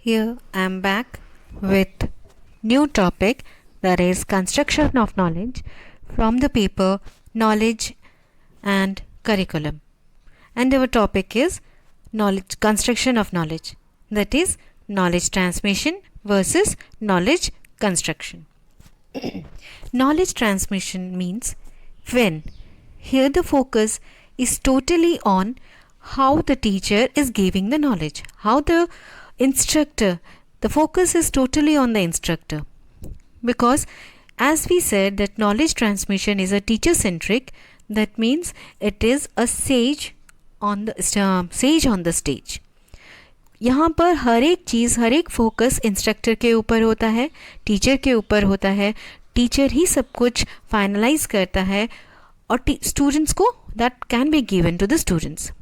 Here I am back with new topic, that is construction of knowledge from the paper Knowledge and Curriculum. And our topic is knowledge construction of knowledge, that is knowledge transmission versus knowledge construction. Knowledge transmission means when here the focus is totally on how the teacher is giving the knowledge, how the instructor, the focus is totally on the instructor, because as we said that knowledge transmission is a teacher centric, that means it is a sage on the stage. यहाँ पर हर एक चीज़, हर एक focus instructor के ऊपर होता है, teacher के ऊपर होता है, टीचर ही सब कुछ फाइनलाइज करता है और स्टूडेंट्स को that can be given to the students.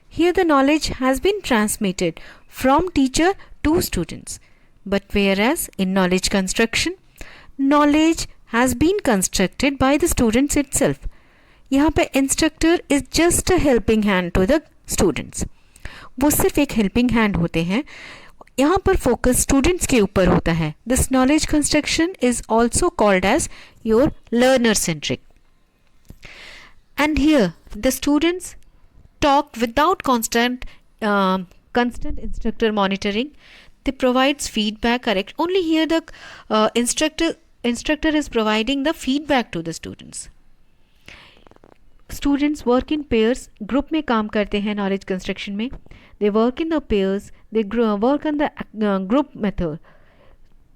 Here the knowledge has been transmitted from teacher to students. But whereas in knowledge construction, knowledge has been constructed by the students itself. यहाँ पे instructor is just a helping hand to the students. वो सिर्फ एक helping hand होते हैं. यहाँ पर focus students के ऊपर होता है. This knowledge construction is also called as your learner-centric. And here the students talk without constant instructor monitoring. They provides feedback, correct. Only here the instructor is providing the feedback to the students. Students work in pairs, group में काम करते हैं knowledge construction में. They work in the pairs, they work on the group method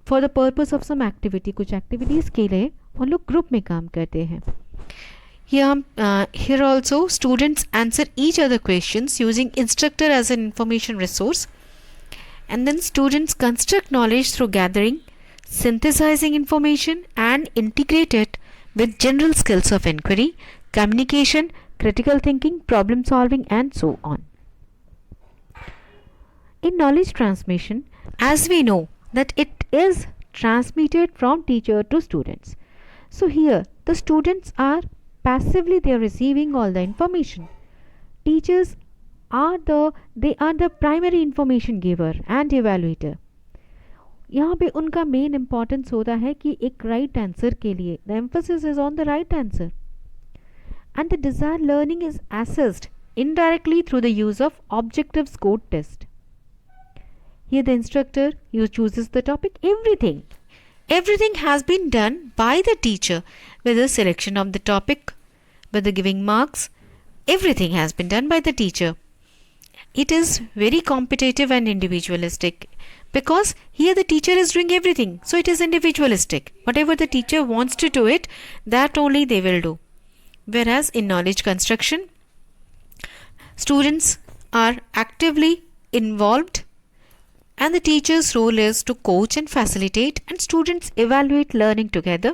for the purpose of some activity. कुछ activities के लिए उन लोग group में काम करते हैं. Here also students answer each other questions using instructor as an information resource, and then students construct knowledge through gathering, synthesizing information and integrate it with general skills of inquiry, communication, critical thinking, problem solving and so on. In knowledge transmission, as we know that it is transmitted from teacher to students. So here the students are passively they are receiving all the information. Teachers are the primary information giver and evaluator. यहाँ पे उनका main importance होता है कि एक right answer के लिए the emphasis is on the right answer and the desired learning is assessed indirectly through the use of objective score test. Here the instructor chooses the topic. Everything has been done by the teacher with the selection of the topic, with the giving marks. Everything has been done by the teacher. It is very competitive and individualistic because here the teacher is doing everything. So it is individualistic. Whatever the teacher wants to do it, that only they will do. Whereas in knowledge construction, students are actively involved and the teacher's role is to coach and facilitate and students evaluate learning together.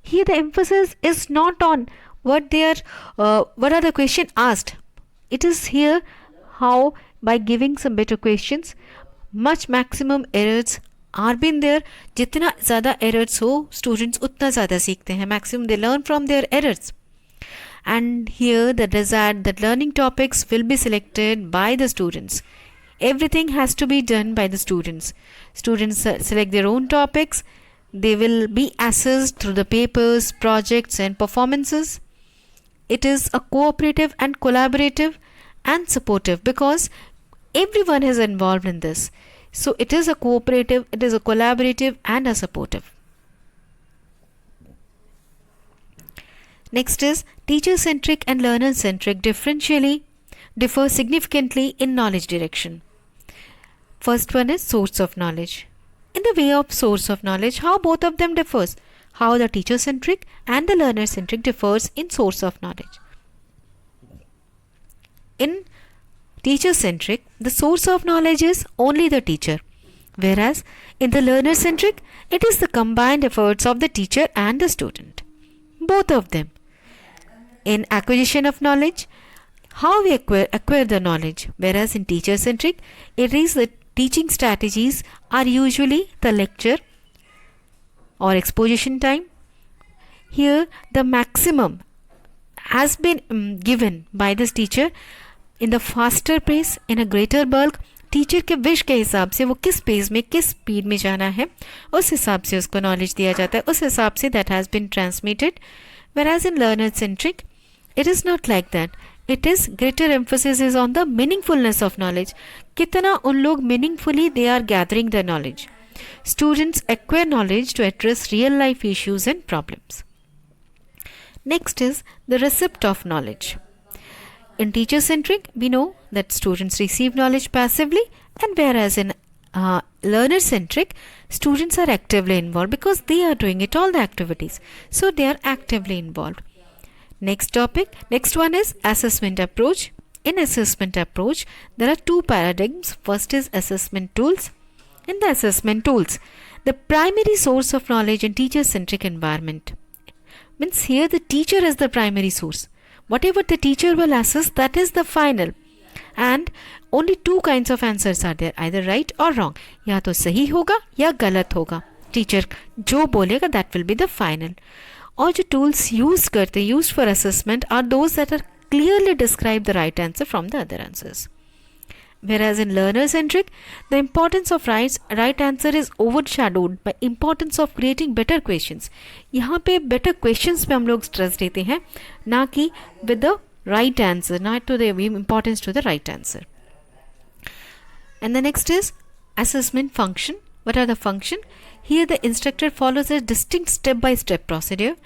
Here the emphasis is not on what are the questions asked. It is here how by giving some better questions, much maximum errors are been there. जितना ज़्यादा errors हो, students उतना ज़्यादा सीखते हैं. Maximum they learn from their errors. And here the learning topics will be selected by the students. Everything has to be done by the students. Students select their own topics. They will be assessed through the papers, projects and performances. It is a cooperative and collaborative and supportive because everyone is involved in this. So it is a cooperative, it is a collaborative and a supportive. Next is teacher-centric and learner-centric differ significantly in knowledge direction. First one is source of knowledge. In the way of source of knowledge, how both of them differs? How the teacher-centric and the learner-centric differs in source of knowledge. In teacher-centric, the source of knowledge is only the teacher. Whereas in the learner-centric, it is the combined efforts of the teacher and the student. Both of them. In acquisition of knowledge, how we acquire the knowledge. Whereas in teacher-centric, it is the teaching strategies are usually the lecture or exposition time. Here the maximum has been given by this teacher in the faster pace, in a greater bulk, teacher के wish के हिसाब से वो किस page में किस speed में जाना है, उस हिसाब से उसको नॉलेज दिया जाता है, उस हिसाब से that has been transmitted. Whereas in learner-centric, it is not like that. It is greater emphasis is on the meaningfulness of knowledge. कितना उन लोग meaningfully they are gathering the knowledge. Students acquire knowledge to address real life issues and problems. Next is the receipt of knowledge. In teacher-centric, we know that students receive knowledge passively, and whereas in learner-centric, students are actively involved because they are doing it all the activities. So they are actively involved. Next one is assessment approach. In assessment approach, there are two paradigms. First is assessment tools. In the assessment tools, the primary source of knowledge in teacher-centric environment. Means here the teacher is the primary source. Whatever the teacher will assess, that is the final. And only two kinds of answers are there, either right or wrong. या तो सही होगा या गलत होगा. Teacher जो बोलेगा that will be the final. और जो tools use करते used for assessment are those that are clearly describe the right answer from the other answers. Whereas in learner-centric, the importance of right answer is overshadowed by importance of creating better questions. यहाँ पे better questions पे हम लोग stress देते हैं, ना कि with the right answer, not to the importance to the right answer. And the next is assessment function. What are the function? Here the instructor follows a distinct step-by-step procedure.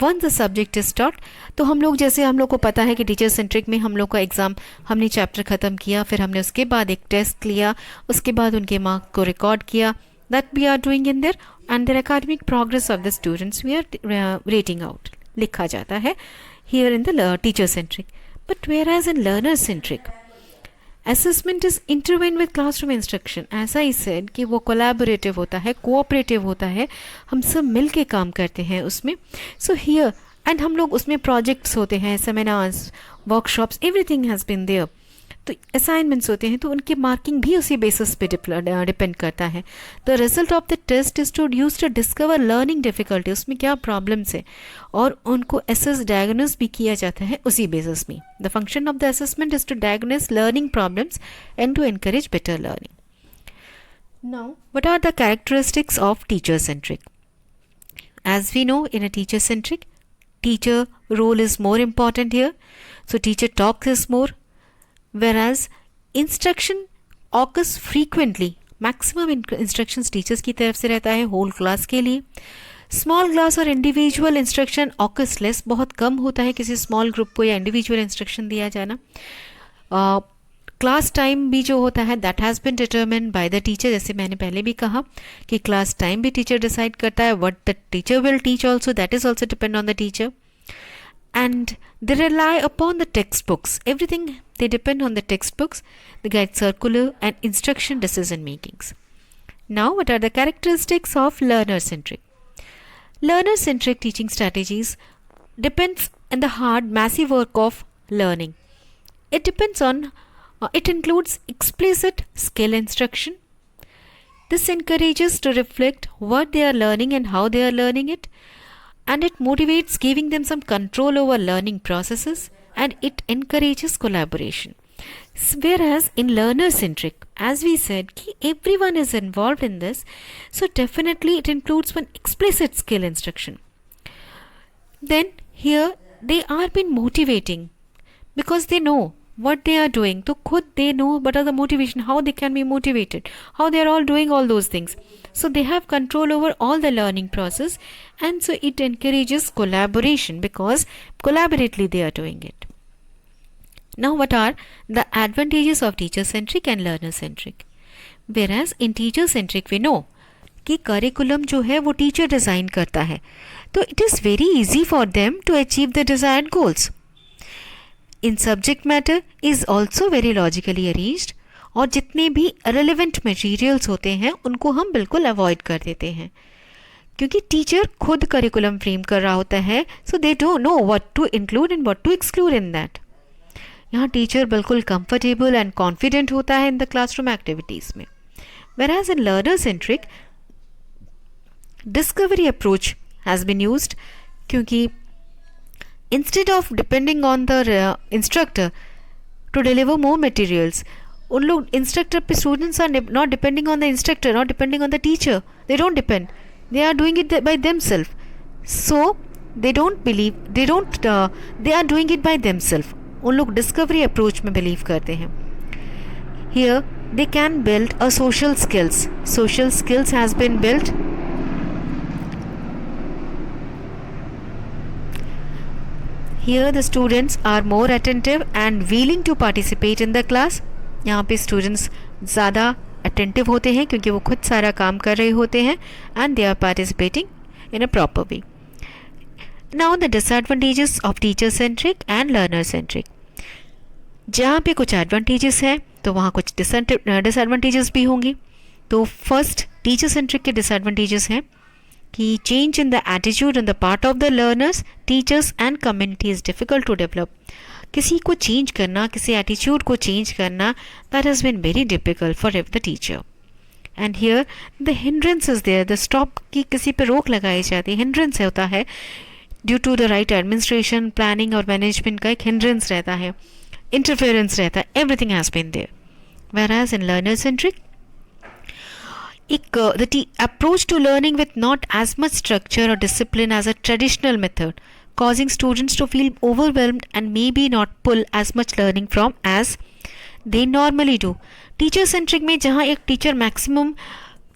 Once the subject is taught, तो हम लोग जैसे हम लोग को पता है कि टीचर सेंट्रिक में हम लोग का एग्ज़ाम हमने चैप्टर ख़त्म किया, फिर हमने उसके बाद एक टेस्ट लिया, उसके बाद उनके मार्क को रिकॉर्ड किया. That we are doing in there, and the academic progress of the students we are rating out. लिखा जाता है here in the teacher centric. But whereas in learner centric, assessment is intertwined with classroom instruction. As I said कि वो collaborative होता है, cooperative होता है, हम सब मिल के काम करते हैं उसमें. So here and हम लोग उसमें projects होते हैं, seminars, workshops, everything has been there. तो असाइनमेंट्स होते हैं, तो उनकी मार्किंग भी उसी बेसिस पे डिपेंड करता है. The result of the test is to use to discover learning difficulty, उसमें क्या प्रॉब्लम्स है, और उनको एसेस डायग्नोस भी किया जाता है उसी बेसिस में. The function of the assessment is to diagnose learning problems and to encourage better learning. Now what are the characteristics of teacher centric? As we know in a teacher centric, teacher role is more important here, so teacher talks is more. Whereas instruction occurs frequently, maximum instructions teachers की तरफ से रहता है whole class के लिए. Small class और individual instruction occurs less, बहुत कम होता है किसी small group को या individual instruction दिया जाना. Class time भी जो होता है that has been determined by the teacher. जैसे मैंने पहले भी कहा कि class time भी teacher decide करता है. What the teacher will teach also, that is also depend on the teacher. And they rely upon the textbooks. Everything they depend on the textbooks, the guide circular and instruction decision makings. Now what are the characteristics of learner-centric? Learner-centric teaching strategies depends on the hard massive work of learning. It depends on, it includes explicit skill instruction. This encourages to reflect what they are learning and how they are learning it. And it motivates giving them some control over learning processes, and it encourages collaboration. Whereas in learner-centric, as we said, everyone is involved in this, so definitely it includes one explicit skill instruction. Then here they are been motivating because they know what they are doing. So khud they know what are the motivation, how they can be motivated, how they are all doing all those things. So they have control over all the learning process, and so it encourages collaboration because collaboratively they are doing it. Now what are the advantages of teacher-centric and learner-centric? Whereas in teacher-centric we know कि curriculum जो है वो teacher design करता है, तो it is very easy for them to achieve the desired goals. In subject matter is also very logically arranged, और जितने भी रेलेवेंट मटेरियल्स होते हैं उनको हम बिल्कुल अवॉइड कर देते हैं क्योंकि टीचर खुद करिकुलम फ्रेम कर रहा होता है. So they don't know what to include and what to exclude in that. यहाँ टीचर बिल्कुल कंफर्टेबल एंड कॉन्फिडेंट होता है इन द क्लासरूम एक्टिविटीज़ में. whereas in learner centric discovery approach has been used क्योंकि instead of depending on the instructor to deliver more materials, उन लोग instructor पे, students are not depending on the instructor, not depending on the teacher, they don't depend, they are doing it by themselves. So they don't believe, they are doing it by themselves. उन लोग discovery approach में believe करते हैं. Here they can build a social skills has been built. Here the students are more attentive and willing to participate in the class. यहाँ पे students ज़्यादा attentive होते हैं क्योंकि वो खुद सारा काम कर रहे होते हैं, and they are participating in a proper way. Now the disadvantages of teacher centric and learner centric. जहाँ पे कुछ एडवांटेजेस हैं तो वहाँ कुछ डिसएडवांटेजेस भी होंगी. तो फर्स्ट, टीचर सेंट्रिक के डिसएडवांटेजेस हैं कि change in the attitude on the part of the learners, teachers and community is difficult to develop. किसी को चेंज करना, किसी एटीट्यूड को चेंज करना, that has been very difficult for the teacher. And here the hindrance is there, the stop की किसी पे रोक लगाई जाती है, हिंड्रेंस होता है due to the right administration, planning और मैनेजमेंट का एक हिंड्रेंस रहता है, इंटरफेरेंस रहता है, everything has been there. whereas in learner centric, the approach to learning with not as much structure or discipline as a traditional method, causing students to feel overwhelmed and maybe not pull as much learning from as they normally do. Teacher centric में जहाँ एक teacher maximum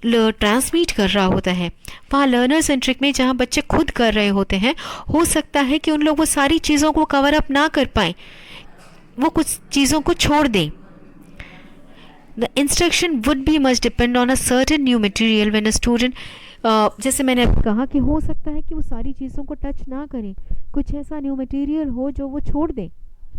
transmit कर रहा होता है, वहाँ learner centric में जहाँ बच्चे खुद कर रहे होते हैं, हो सकता है कि उन लोग वो सारी चीज़ों को कवर अप ना कर पाएँ, वो कुछ चीज़ों को छोड़ दें. The instruction would be much depend on a certain new material when a student, जैसे मैंने अभी कहा कि हो सकता है कि वो सारी चीज़ों को टच ना करें, कुछ ऐसा न्यू मटेरियल हो जो वो छोड़ दें,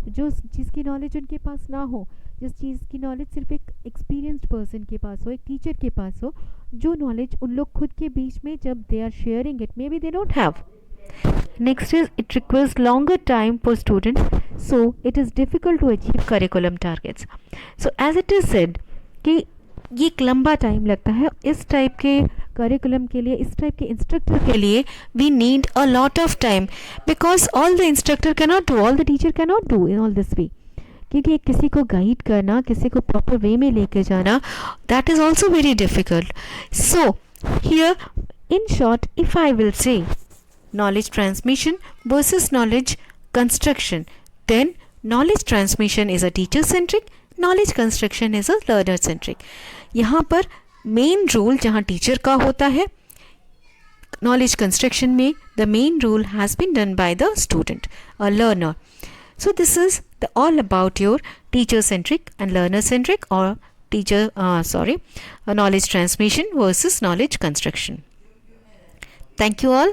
जो चीज़ की नॉलेज उनके पास ना हो, जिस चीज़ की नॉलेज सिर्फ एक एक्सपीरियंस्ड पर्सन के पास हो, एक टीचर के पास हो, जो नॉलेज उन लोग खुद के बीच में जब they are sharing it, may be they don't have. Next is it requires longer time for students, so it is difficult to achieve curriculum targets. So as it is said कि ये एक लंबा टाइम लगता है इस type के curriculum के लिए, इस टाइप के इंस्ट्रक्टर के लिए. We need a lot of time because all the instructor can not do, all the teacher can not do in all this way. क्योंकि किसी को गाइड करना, किसी को प्रॉपर वे में लेके जाना, that is also very difficult. So here in short if I will say knowledge transmission versus knowledge construction, then knowledge transmission is a teacher centric, knowledge construction is a learner centric. यहाँ पर main role जहाँ teacher का होता है, knowledge construction में the main role has been done by the student, a learner. So this is all about your teacher centric and learner centric, or knowledge transmission versus knowledge construction. Thank you all.